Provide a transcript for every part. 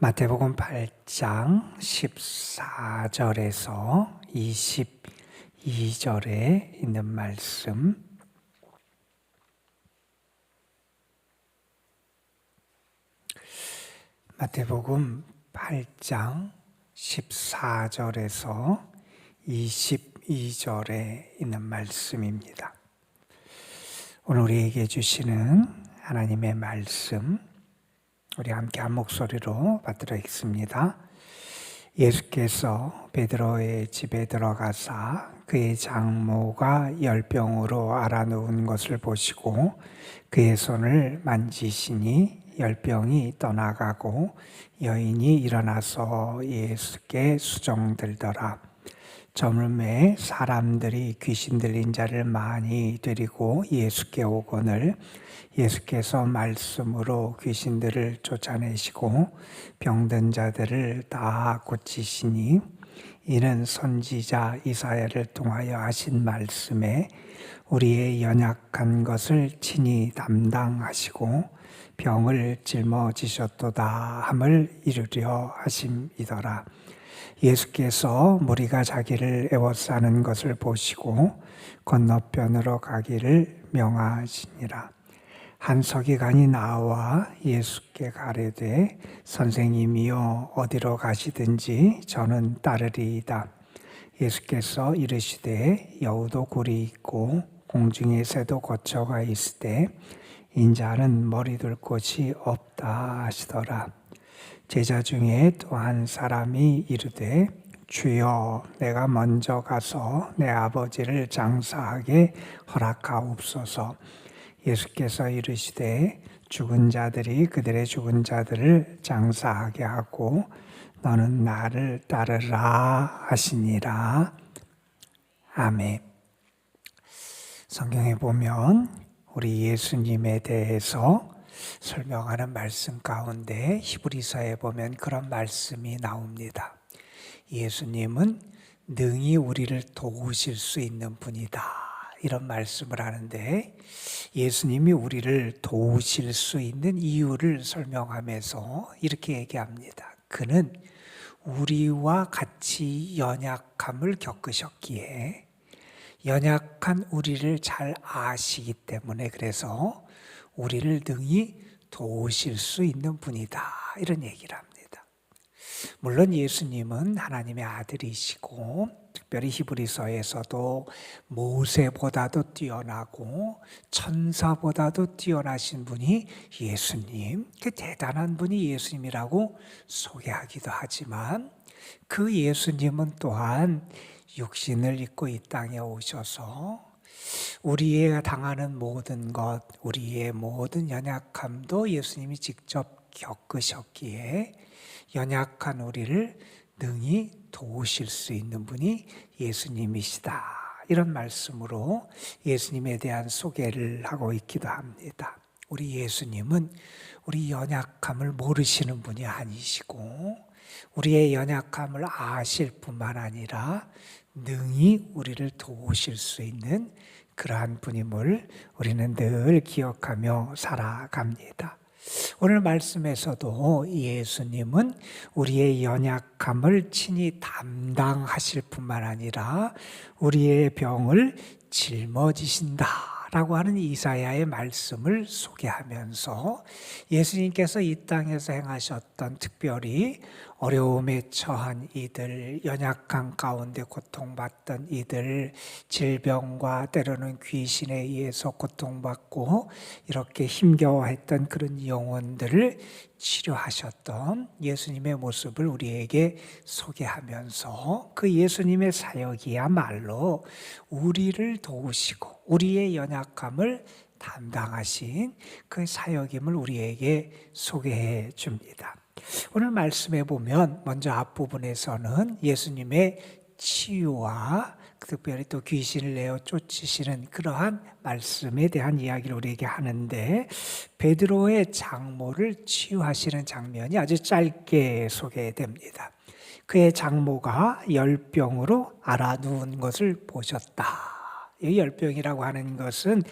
마태복음 8장 14절에서 22절에 있는 말씀, 마태복음 8장 14절에서 22절에 있는 말씀입니다. 오늘 우리에게 주시는 하나님의 말씀, 우리 함께 한 목소리로 받들어 읽습니다. 예수께서 베드로의 집에 들어가사 그의 장모가 열병으로 앓아누운 것을 보시고 그의 손을 만지시니 열병이 떠나가고 여인이 일어나서 예수께 수종들더라. 저물매 사람들이 귀신 들린 자를 많이 데리고 예수께 오거늘 예수께서 말씀으로 귀신들을 쫓아내시고 병든 자들을 다 고치시니 이는 선지자 이사야를 통하여 하신 말씀에 우리의 연약한 것을 친히 담당하시고 병을 짊어지셨도다 함을 이루려 하심이더라. 예수께서 무리가 자기를 애워싸는 것을 보시고 건너편으로 가기를 명하시니라. 한 서기관이 나와 예수께 가려되 선생님이여 어디로 가시든지 저는 따르리이다. 예수께서 이르시되 여우도 굴이 있고 공중의 새도 거처가 있으되 인자는 머리 둘 곳이 없다 하시더라. 제자 중에 또 한 사람이 이르되 주여 내가 먼저 가서 내 아버지를 장사하게 허락하옵소서. 예수께서 이르시되 죽은 자들이 그들의 죽은 자들을 장사하게 하고 너는 나를 따르라 하시니라. 아멘. 성경에 보면 우리 예수님에 대해서 설명하는 말씀 가운데 히브리서에 보면 그런 말씀이 나옵니다. 예수님은 능히 우리를 도우실 수 있는 분이다, 이런 말씀을 하는데, 예수님이 우리를 도우실 수 있는 이유를 설명하면서 이렇게 얘기합니다. 그는 우리와 같이 연약함을 겪으셨기에 연약한 우리를 잘 아시기 때문에 그래서 우리를 능히 도우실 수 있는 분이다, 이런 얘기를 합니다. 물론 예수님은 하나님의 아들이시고 특별히 히브리서에서도 모세보다도 뛰어나고 천사보다도 뛰어나신 분이 예수님, 그 대단한 분이 예수님이라고 소개하기도 하지만 그 예수님은 또한 육신을 입고 이 땅에 오셔서 우리의 당하는 모든 것, 우리의 모든 연약함도 예수님이 직접 겪으셨기에 연약한 우리를 능히 도우실 수 있는 분이 예수님이시다, 이런 말씀으로 예수님에 대한 소개를 하고 있기도 합니다. 우리 예수님은 우리 연약함을 모르시는 분이 아니시고 우리의 연약함을 아실 뿐만 아니라 능히 우리를 도우실 수 있는 그러한 분임을 우리는 늘 기억하며 살아갑니다. 오늘 말씀에서도 예수님은 우리의 연약함을 친히 담당하실 뿐만 아니라 우리의 병을 짊어지신다 라고 하는 이사야의 말씀을 소개하면서 예수님께서 이 땅에서 행하셨던, 특별히 어려움에 처한 이들, 연약한 가운데 고통받던 이들, 질병과 때로는 귀신에 의해서 고통받고 이렇게 힘겨워했던 그런 영혼들을 치료하셨던 예수님의 모습을 우리에게 소개하면서 그 예수님의 사역이야말로 우리를 도우시고 우리의 연약함을 담당하신 그 사역임을 우리에게 소개해 줍니다. 오늘 말씀에 보면 먼저 앞부분에서는 예수님의 치유와 특별히 또 귀신을 내어 쫓으시는 그러한 말씀에 대한 이야기를 우리에게 하는데, 베드로의 장모를 치유하시는 장면이 아주 짧게 소개됩니다. 그의 장모가 열병으로 앓아 누운 것을 보셨다, 이 열병이라고 하는 것은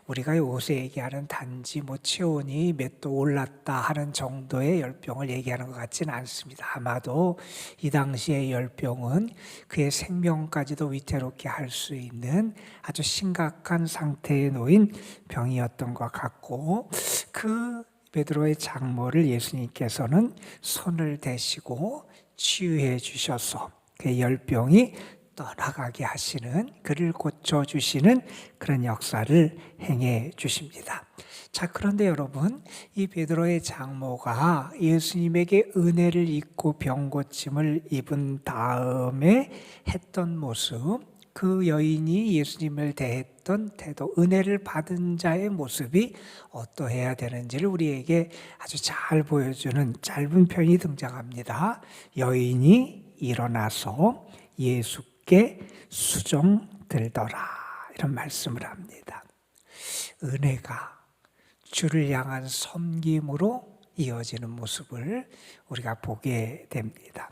우리가 요새 얘기하는 단지 체온이 몇 도 올랐다 하는 정도의 열병을 얘기하는 것 같지는 않습니다. 아마도 이 당시의 열병은 그의 생명까지도 위태롭게 할 수 있는 아주 심각한 상태에 놓인 병이었던 것 같고, 그 베드로의 장모를 예수님께서는 손을 대시고 치유해 주셔서 그 열병이 떠나가게 하시는, 그를 고쳐주시는 그런 역사를 행해 주십니다. 자, 그런데 여러분, 이 베드로의 장모가 예수님에게 은혜를 입고 병 고침을 입은 다음에 했던 모습, 그 여인이 예수님을 대했던 태도, 은혜를 받은 자의 모습이 어떠해야 되는지를 우리에게 아주 잘 보여주는 짧은 편이 등장합니다. 여인이 일어나서 예수께 수종 들더라, 이런 말씀을 합니다. 은혜가 주를 향한 섬김으로 이어지는 모습을 우리가 보게 됩니다.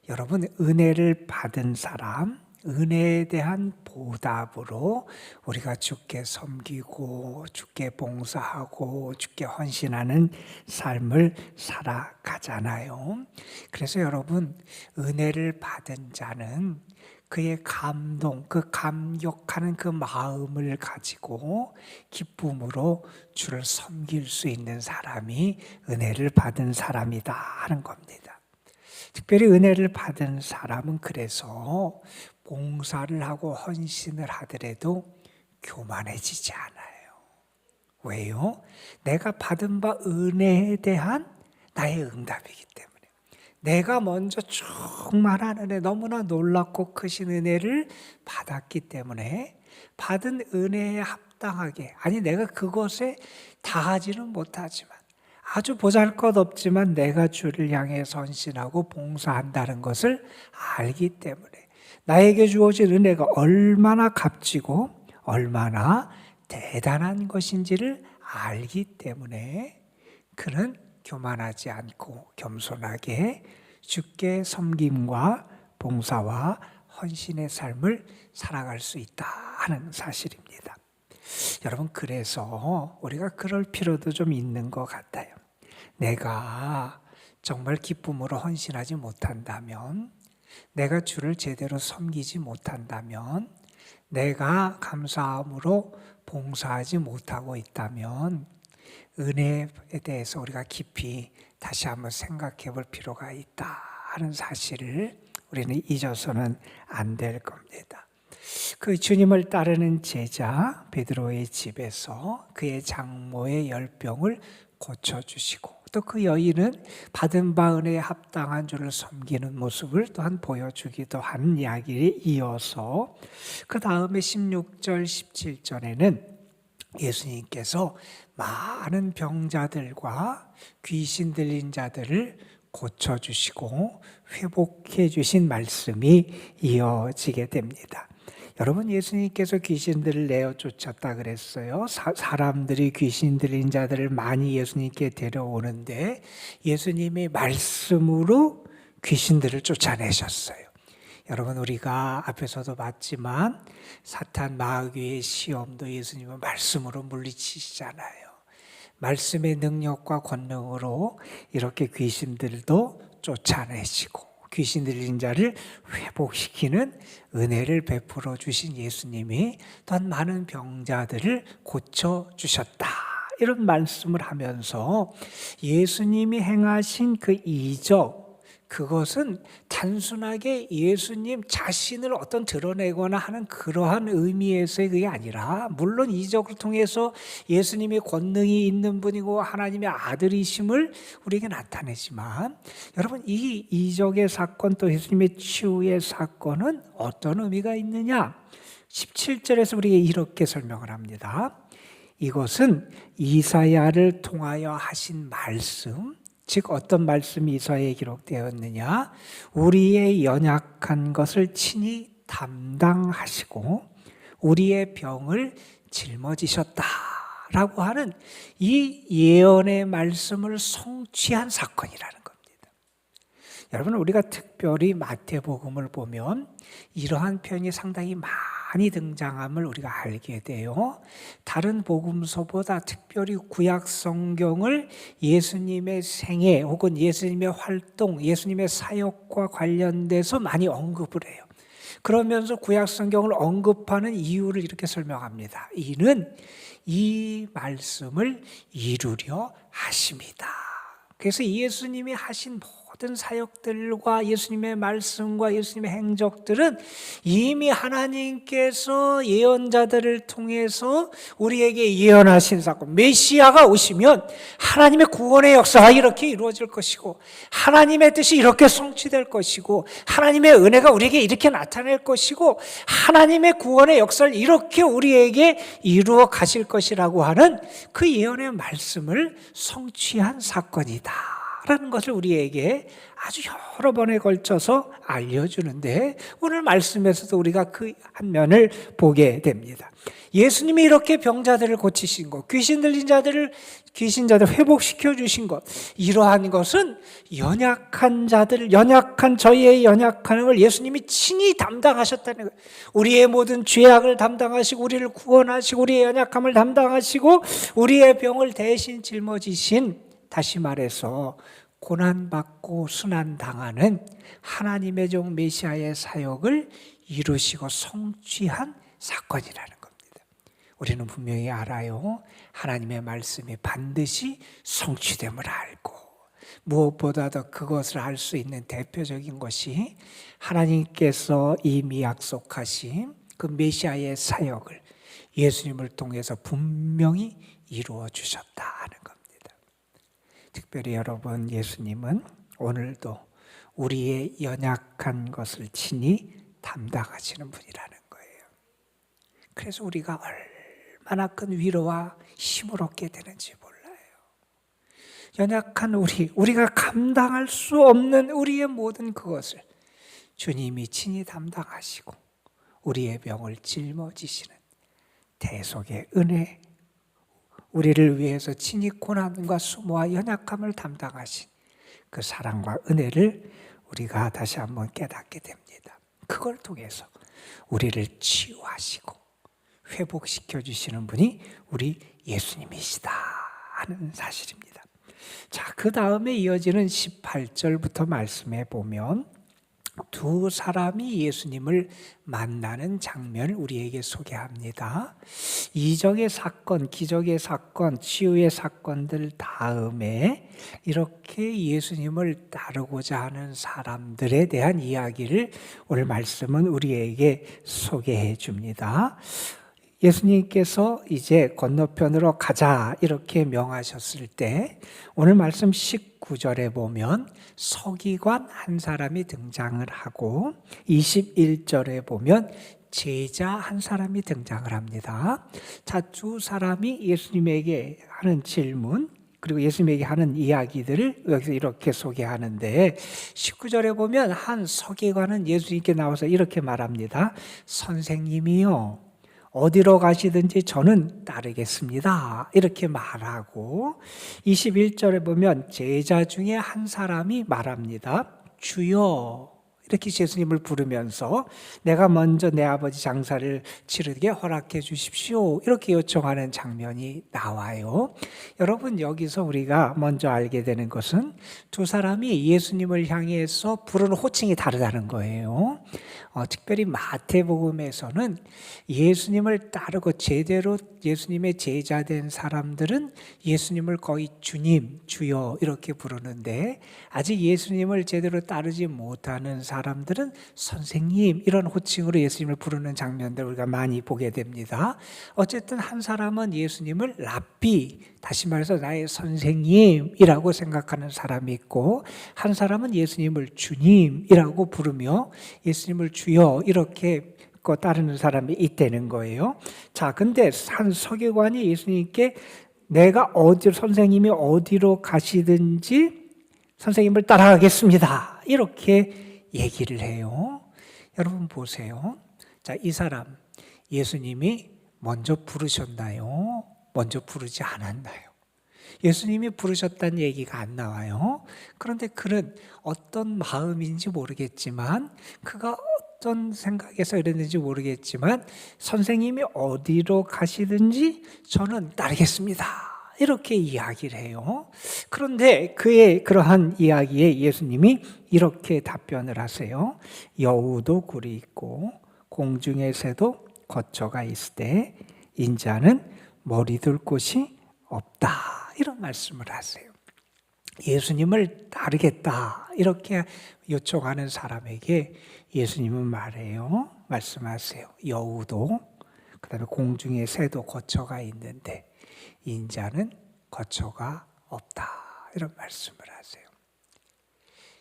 여러분, 은혜를 받은 사람, 은혜에 대한 보답으로 우리가 주께 섬기고 주께 봉사하고 주께 헌신하는 삶을 살아가잖아요. 그래서 여러분, 은혜를 받은 자는 그의 감동, 그 감격하는 그 마음을 가지고 기쁨으로 주를 섬길 수 있는 사람이 은혜를 받은 사람이다 하는 겁니다. 특별히 은혜를 받은 사람은 그래서 봉사를 하고 헌신을 하더라도 교만해지지 않아요. 왜요? 내가 받은 바 은혜에 대한 나의 응답이기 때문에. 내가 먼저 충만한 은혜, 너무나 놀랍고 크신 은혜를 받았기 때문에 받은 은혜에 합당하게, 아니 내가 그것에 다하지는 못하지만 아주 보잘것없지만 내가 주를 향해 헌신하고 봉사한다는 것을 알기 때문에, 나에게 주어진 은혜가 얼마나 값지고 얼마나 대단한 것인지를 알기 때문에 그는 교만하지 않고 겸손하게 주께 섬김과 봉사와 헌신의 삶을 살아갈 수 있다 하는 사실입니다. 여러분, 그래서 우리가 그럴 필요도 좀 있는 것 같아요. 내가 정말 기쁨으로 헌신하지 못한다면, 내가 주를 제대로 섬기지 못한다면, 내가 감사함으로 봉사하지 못하고 있다면 은혜에 대해서 우리가 깊이 다시 한번 생각해 볼 필요가 있다 하는 사실을 우리는 잊어서는 안 될 겁니다. 그 주님을 따르는 제자 베드로의 집에서 그의 장모의 열병을 고쳐주시고, 또 그 여인은 받은 바 은혜에 합당한 주를 섬기는 모습을 또한 보여주기도 한 이야기에 이어서 그 다음에 16절 17절에는 예수님께서 많은 병자들과 귀신 들린 자들을 고쳐주시고 회복해 주신 말씀이 이어지게 됩니다. 여러분, 예수님께서 귀신들을 내어 쫓았다 그랬어요. 사람들이 귀신 들린 자들을 많이 예수님께 데려오는데 예수님이 말씀으로 귀신들을 쫓아내셨어요. 여러분, 우리가 앞에서도 봤지만 사탄 마귀의 시험도 예수님은 말씀으로 물리치시잖아요. 말씀의 능력과 권능으로 이렇게 귀신들도 쫓아내시고 귀신 들린 자를 회복시키는 은혜를 베풀어 주신 예수님이 또한 많은 병자들을 고쳐주셨다, 이런 말씀을 하면서 예수님이 행하신 그 이적, 그것은 단순하게 예수님 자신을 어떤 드러내거나 하는 그러한 의미에서의 그게 아니라, 물론 이적을 통해서 예수님이 권능이 있는 분이고 하나님의 아들이심을 우리에게 나타내지만, 여러분, 이 이적의 사건, 또 예수님의 치유의 사건은 어떤 의미가 있느냐? 17절에서 우리에게 이렇게 설명을 합니다. 이것은 이사야를 통하여 하신 말씀, 즉 어떤 말씀이 이사야에 기록되었느냐? 우리의 연약한 것을 친히 담당하시고 우리의 병을 짊어지셨다라고 하는 이 예언의 말씀을 성취한 사건이라는 겁니다. 여러분, 우리가 특별히 마태복음을 보면 이러한 표현이 상당히 많이 등장함을 우리가 알게 돼요. 다른 복음서보다 특별히 구약 성경을 예수님의 생애 혹은 예수님의 활동, 예수님의 사역과 관련돼서 많이 언급을 해요. 그러면서 구약 성경을 언급하는 이유를 이렇게 설명합니다. 이는 이 말씀을 이루려 하심이다. 그래서 예수님이 하신 모든 사역들과 예수님의 말씀과 예수님의 행적들은 이미 하나님께서 예언자들을 통해서 우리에게 예언하신 사건, 메시아가 오시면 하나님의 구원의 역사가 이렇게 이루어질 것이고 하나님의 뜻이 이렇게 성취될 것이고 하나님의 은혜가 우리에게 이렇게 나타낼 것이고 하나님의 구원의 역사를 이렇게 우리에게 이루어 가실 것이라고 하는 그 예언의 말씀을 성취한 사건이다 라는 것을 우리에게 아주 여러 번에 걸쳐서 알려주는데 오늘 말씀에서도 우리가 그 한 면을 보게 됩니다. 예수님이 이렇게 병자들을 고치신 것, 귀신 들린 자들을 회복시켜 주신 것, 이러한 것은 연약한 저희의 연약함을 예수님이 친히 담당하셨다는 거예요. 우리의 모든 죄악을 담당하시고 우리를 구원하시고 우리의 연약함을 담당하시고 우리의 병을 대신 짊어지신, 다시 말해서 고난받고 순환당하는 하나님의 종 메시아의 사역을 이루시고 성취한 사건이라는 겁니다. 우리는 분명히 알아요. 하나님의 말씀이 반드시 성취됨을 알고 무엇보다도 그것을 알 수 있는 대표적인 것이 하나님께서 이미 약속하신 그 메시아의 사역을 예수님을 통해서 분명히 이루어 주셨다는 겁니다. 특별히 여러분, 예수님은 오늘도 우리의 연약한 것을 친히 담당하시는 분이라는 거예요. 그래서 우리가 얼마나 큰 위로와 힘을 얻게 되는지 몰라요. 연약한 우리가 감당할 수 없는 우리의 모든 그것을 주님이 친히 담당하시고 우리의 병을 짊어지시는 대속의 은혜, 우리를 위해서 친히 고난과 수모와 연약함을 담당하신 그 사랑과 은혜를 우리가 다시 한번 깨닫게 됩니다. 그걸 통해서 우리를 치유하시고 회복시켜 주시는 분이 우리 예수님이시다 하는 사실입니다. 자, 그 다음에 이어지는 18절부터 말씀해 보면 두 사람이 예수님을 만나는 장면을 우리에게 소개합니다. 이적의 사건, 기적의 사건, 치유의 사건들 다음에 이렇게 예수님을 따르고자 하는 사람들에 대한 이야기를 오늘 말씀은 우리에게 소개해 줍니다. 예수님께서 이제 건너편으로 가자 이렇게 명하셨을 때 오늘 말씀 19절에 보면 서기관 한 사람이 등장을 하고 21절에 보면 제자 한 사람이 등장을 합니다. 자, 두 사람이 예수님에게 하는 질문 그리고 예수님에게 하는 이야기들을 여기서 이렇게 소개하는데 19절에 보면 한 서기관은 예수님께 나와서 이렇게 말합니다. 선생님이요, 어디로 가시든지 저는 따르겠습니다. 이렇게 말하고 21절에 보면 제자 중에 한 사람이 말합니다. 주여, 이렇게 예수님을 부르면서 내가 먼저 내 아버지 장사를 치르게 허락해 주십시오. 이렇게 요청하는 장면이 나와요. 여러분, 여기서 우리가 먼저 알게 되는 것은 두 사람이 예수님을 향해서 부르는 호칭이 다르다는 거예요. 특별히 마태복음에서는 예수님을 따르고 제대로 예수님의 제자 된 사람들은 예수님을 거의 주님, 주여 이렇게 부르는데 아직 예수님을 제대로 따르지 못하는 사람들은 선생님 이런 호칭으로 예수님을 부르는 장면들 우리가 많이 보게 됩니다. 어쨌든 한 사람은 예수님을 랍비, 다시 말해서 나의 선생님이라고 생각하는 사람이 있고 한 사람은 예수님을 주님이라고 부르며 예수님을 주여 이렇게 따르는 사람이 있다는 거예요. 자, 근데 한 서기관이 예수님께 내가 선생님이 어디로 가시든지 선생님을 따라가겠습니다. 이렇게 얘기를 해요. 여러분 보세요. 자, 이 사람 예수님이 먼저 부르셨나요? 먼저 부르지 않았나요? 예수님이 부르셨다는 얘기가 안 나와요. 그런데 그는 어떤 마음인지 모르겠지만 그가 어떤 생각에서 이랬는지 모르겠지만 선생님이 어디로 가시든지 저는 따르겠습니다. 이렇게 이야기를 해요. 그런데 그의 그러한 이야기에 예수님이 이렇게 답변을 하세요. 여우도 굴이 있고 공중의 새도 거처가 있으되 인자는 머리 둘 곳이 없다. 이런 말씀을 하세요. 예수님을 따르겠다 이렇게 요청하는 사람에게 예수님은 말씀하세요. 여우도 그다음에 공중의 새도 거처가 있는데 인자는 거처가 없다 이런 말씀을 하세요.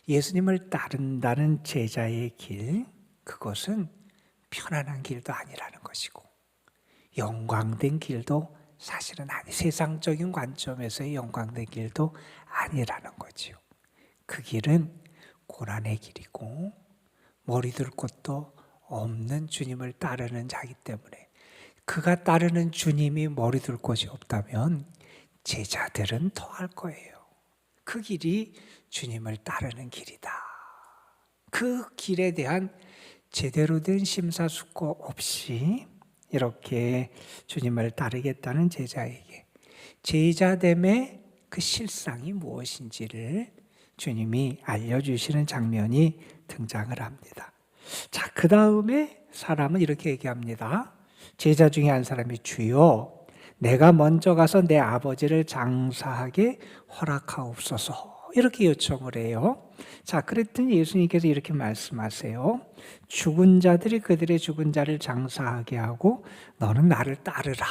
예수님을 따른다는 제자의 길, 그것은 편안한 길도 아니라는 것이고 영광된 길도 사실은 세상적인 관점에서의 영광된 길도 아니라는 거지요. 그 길은 고난의 길이고 머리 둘 곳도 없는 주님을 따르는 자기 때문에, 그가 따르는 주님이 머리 둘 곳이 없다면 제자들은 더할 거예요. 그 길이 주님을 따르는 길이다. 그 길에 대한 제대로 된 심사숙고 없이 이렇게 주님을 따르겠다는 제자에게 제자됨의 그 실상이 무엇인지를 주님이 알려주시는 장면이 등장을 합니다. 자, 그 다음에 사람은 이렇게 얘기합니다. 제자 중에 한 사람이 주여 내가 먼저 가서 내 아버지를 장사하게 허락하옵소서 이렇게 요청을 해요. 자, 그랬더니 예수님께서 이렇게 말씀하세요. 죽은 자들이 그들의 죽은 자를 장사하게 하고 너는 나를 따르라.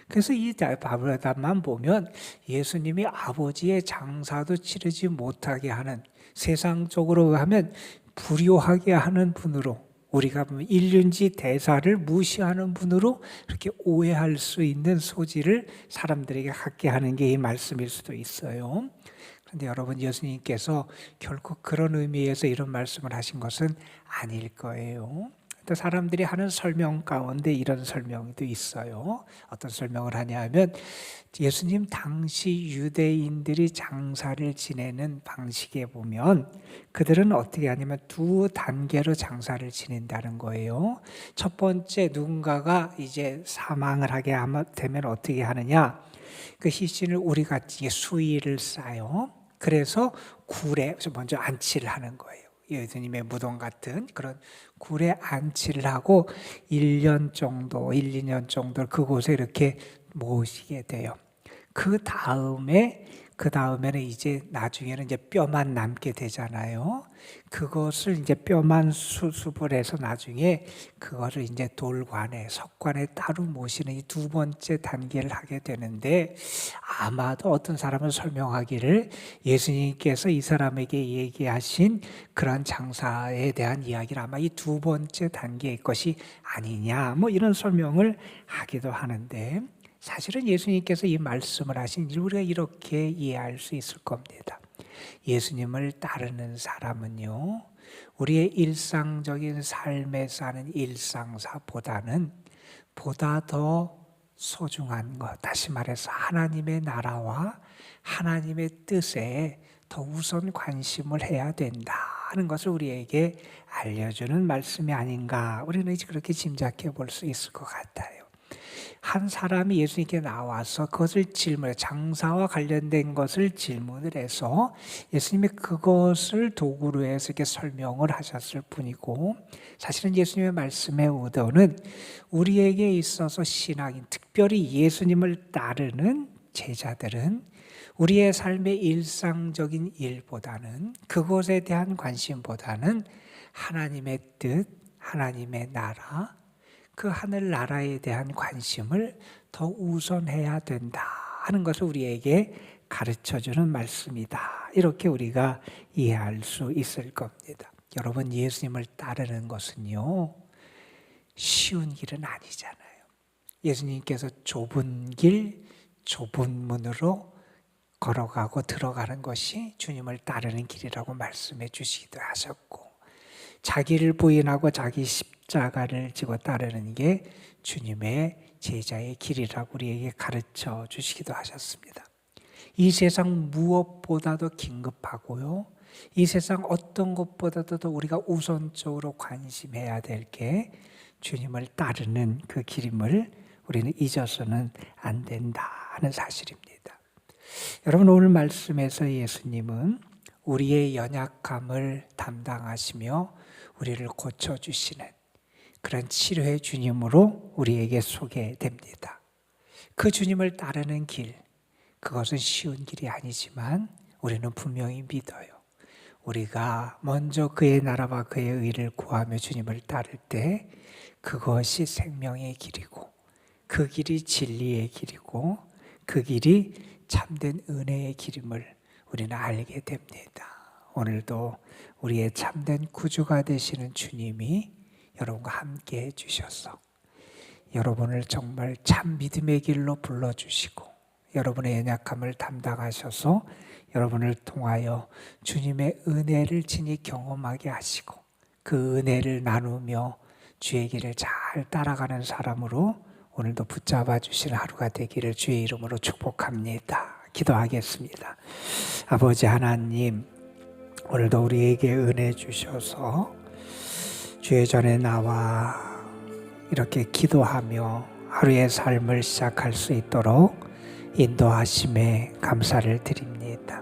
그래서 이 바울에만 보면 예수님이 아버지의 장사도 치르지 못하게 하는, 세상적으로 하면 불효하게 하는 분으로, 우리가 보면 일륜지 대사를 무시하는 분으로 이렇게 오해할 수 있는 소지를 사람들에게 갖게 하는 게 이 말씀일 수도 있어요. 그런데 여러분, 예수님께서 결코 그런 의미에서 이런 말씀을 하신 것은 아닐 거예요. 또 사람들이 하는 설명 가운데 이런 설명도 있어요. 어떤 설명을 하냐 하면 예수님 당시 유대인들이 장사를 지내는 방식에 보면 그들은 어떻게 하냐면 두 단계로 장사를 지낸다는 거예요. 첫 번째, 누군가가 이제 사망을 하게 되면 어떻게 하느냐, 그 희신을 우리가 수의를 쌓아요. 그래서 굴에 먼저 안치를 하는 거예요. 예수님의 무덤 같은 그런 굴에 안치를 하고 1년 정도, 1, 2년 정도 그곳에 이렇게 모시게 돼요. 그 다음에는 이제 나중에는 이제 뼈만 남게 되잖아요. 그것을 이제 뼈만 수습을 해서 나중에 그거를 이제 돌관에, 석관에 따로 모시는 이 두 번째 단계를 하게 되는데, 아마도 어떤 사람은 설명하기를 예수님께서 이 사람에게 얘기하신 그런 장사에 대한 이야기를 아마 이 두 번째 단계의 것이 아니냐, 뭐 이런 설명을 하기도 하는데, 사실은 예수님께서 이 말씀을 하신 일 우리가 이렇게 이해할 수 있을 겁니다. 예수님을 따르는 사람은요, 우리의 일상적인 삶에 사는 일상사보다는 보다 더 소중한 것, 다시 말해서 하나님의 나라와 하나님의 뜻에 더 우선 관심을 해야 된다 하는 것을 우리에게 알려주는 말씀이 아닌가, 우리는 이제 그렇게 짐작해 볼 수 있을 것 같아요. 한 사람이 예수님께 나와서 그것을 장사와 관련된 것을 질문을 해서 예수님이 그것을 도구로 해서 이렇게 설명을 하셨을 뿐이고, 사실은 예수님의 말씀의 의도는 우리에게 있어서 신앙인, 특별히 예수님을 따르는 제자들은 우리의 삶의 일상적인 일보다는, 그것에 대한 관심보다는 하나님의 뜻, 하나님의 나라, 그 하늘나라에 대한 관심을 더 우선해야 된다 하는 것을 우리에게 가르쳐주는 말씀이다, 이렇게 우리가 이해할 수 있을 겁니다. 여러분, 예수님을 따르는 것은요, 쉬운 길은 아니잖아요. 예수님께서 좁은 길, 좁은 문으로 걸어가고 들어가는 것이 주님을 따르는 길이라고 말씀해 주시기도 하셨고, 자기를 부인하고 자기 십자가를 지고 따르는 게 주님의 제자의 길이라고 우리에게 가르쳐 주시기도 하셨습니다. 이 세상 무엇보다도 긴급하고요, 이 세상 어떤 것보다도 우리가 우선적으로 관심해야 될 게 주님을 따르는 그 길임을 우리는 잊어서는 안 된다는 사실입니다. 여러분, 오늘 말씀에서 예수님은 우리의 연약함을 담당하시며 우리를 고쳐주시는 그런 치료의 주님으로 우리에게 소개됩니다. 그 주님을 따르는 길, 그것은 쉬운 길이 아니지만 우리는 분명히 믿어요. 우리가 먼저 그의 나라와 그의 의를 구하며 주님을 따를 때 그것이 생명의 길이고, 그 길이 진리의 길이고, 그 길이 참된 은혜의 길임을 우리는 알게 됩니다. 오늘도 우리의 참된 구주가 되시는 주님이 여러분과 함께 해주셔서 여러분을 정말 참 믿음의 길로 불러주시고, 여러분의 연약함을 담당하셔서 여러분을 통하여 주님의 은혜를 친히 경험하게 하시고, 그 은혜를 나누며 주의 길을 잘 따라가는 사람으로 오늘도 붙잡아 주시는 하루가 되기를 주의 이름으로 축복합니다. 기도하겠습니다. 아버지 하나님, 오늘도 우리에게 은혜 주셔서 주의 전에 나와 이렇게 기도하며 하루의 삶을 시작할 수 있도록 인도하심에 감사를 드립니다.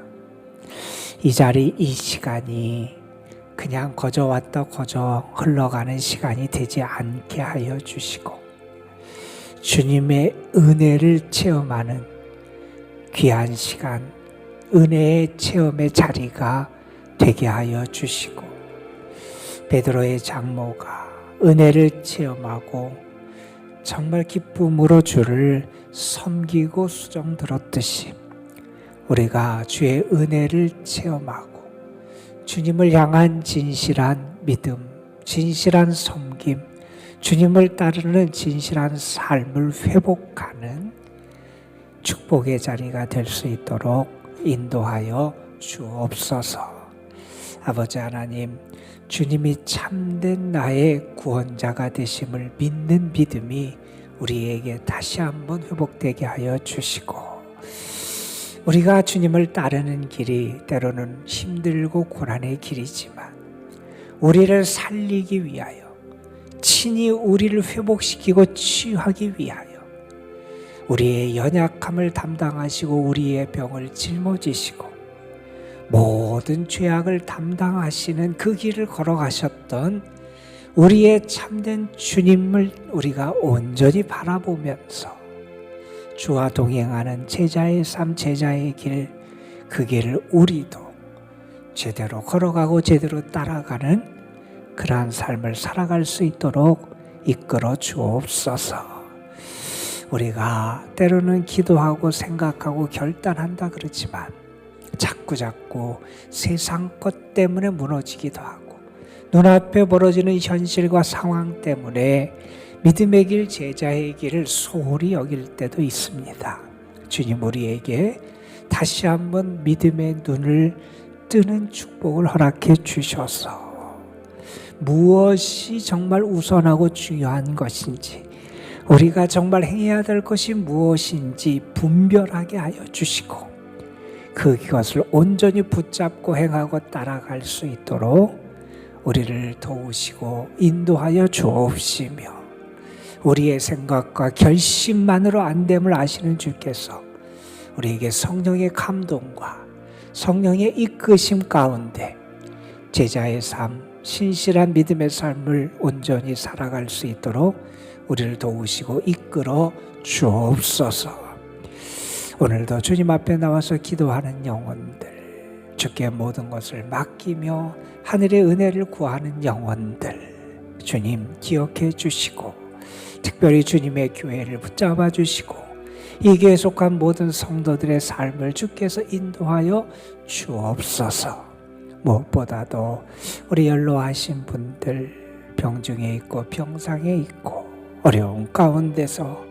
이 자리, 이 시간이 그냥 거저 왔다 거저 흘러가는 시간이 되지 않게 하여 주시고, 주님의 은혜를 체험하는 귀한 시간, 은혜의 체험의 자리가 되게 하여 주시고, 베드로의 장모가 은혜를 체험하고 정말 기쁨으로 주를 섬기고 수종 들었듯이 우리가 주의 은혜를 체험하고 주님을 향한 진실한 믿음, 진실한 섬김, 주님을 따르는 진실한 삶을 회복하는 축복의 자리가 될 수 있도록 인도하여 주옵소서. 아버지 하나님, 주님이 참된 나의 구원자가 되심을 믿는 믿음이 우리에게 다시 한번 회복되게 하여 주시고, 우리가 주님을 따르는 길이 때로는 힘들고 고난의 길이지만 우리를 살리기 위하여, 친히 우리를 회복시키고 치유하기 위하여 우리의 연약함을 담당하시고 우리의 병을 짊어지시고 모든 죄악을 담당하시는 그 길을 걸어가셨던 우리의 참된 주님을 우리가 온전히 바라보면서 주와 동행하는 제자의 삶, 제자의 길, 그 길을 우리도 제대로 걸어가고 제대로 따라가는 그러한 삶을 살아갈 수 있도록 이끌어 주옵소서. 우리가 때로는 기도하고 생각하고 결단한다 그러지만 자꾸 세상 것 때문에 무너지기도 하고 눈앞에 벌어지는 현실과 상황 때문에 믿음의 길, 제자의 길을 소홀히 여길 때도 있습니다. 주님, 우리에게 다시 한번 믿음의 눈을 뜨는 축복을 허락해 주셔서 무엇이 정말 우선하고 중요한 것인지, 우리가 정말 해야 될 것이 무엇인지 분별하게 하여 주시고 그것을 온전히 붙잡고 행하고 따라갈 수 있도록 우리를 도우시고 인도하여 주옵시며, 우리의 생각과 결심만으로 안 됨을 아시는 주께서 우리에게 성령의 감동과 성령의 이끄심 가운데 제자의 삶, 신실한 믿음의 삶을 온전히 살아갈 수 있도록 우리를 도우시고 이끌어 주옵소서. 오늘도 주님 앞에 나와서 기도하는 영혼들, 주께 모든 것을 맡기며 하늘의 은혜를 구하는 영혼들, 주님 기억해 주시고 특별히 주님의 교회를 붙잡아 주시고 이 교회에 속한 모든 성도들의 삶을 주께서 인도하여 주옵소서. 무엇보다도 우리 연로하신 분들, 병중에 있고 병상에 있고 어려운 가운데서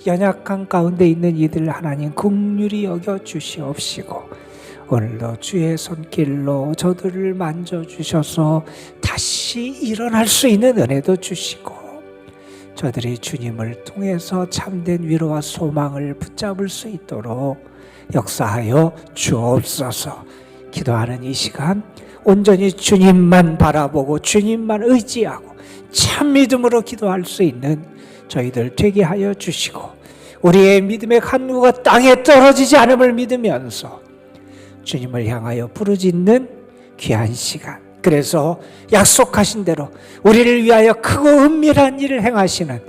연약한 가운데 있는 이들 하나님 긍휼히 여겨 주시옵시고 오늘도 주의 손길로 저들을 만져주셔서 다시 일어날 수 있는 은혜도 주시고 저들이 주님을 통해서 참된 위로와 소망을 붙잡을 수 있도록 역사하여 주옵소서. 기도하는 이 시간 온전히 주님만 바라보고 주님만 의지하고 참 믿음으로 기도할 수 있는 저희들 되게 하여 주시고, 우리의 믿음의 간구가 땅에 떨어지지 않음을 믿으면서 주님을 향하여 부르짖는 귀한 시간, 그래서 약속하신 대로 우리를 위하여 크고 은밀한 일을 행하시는,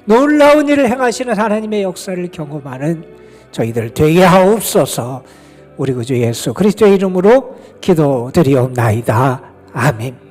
놀라운 일을 행하시는 하나님의 역사를 경험하는 저희들 되게 하옵소서. 우리 구주 예수 그리스도의 이름으로 기도드리옵나이다. 아멘.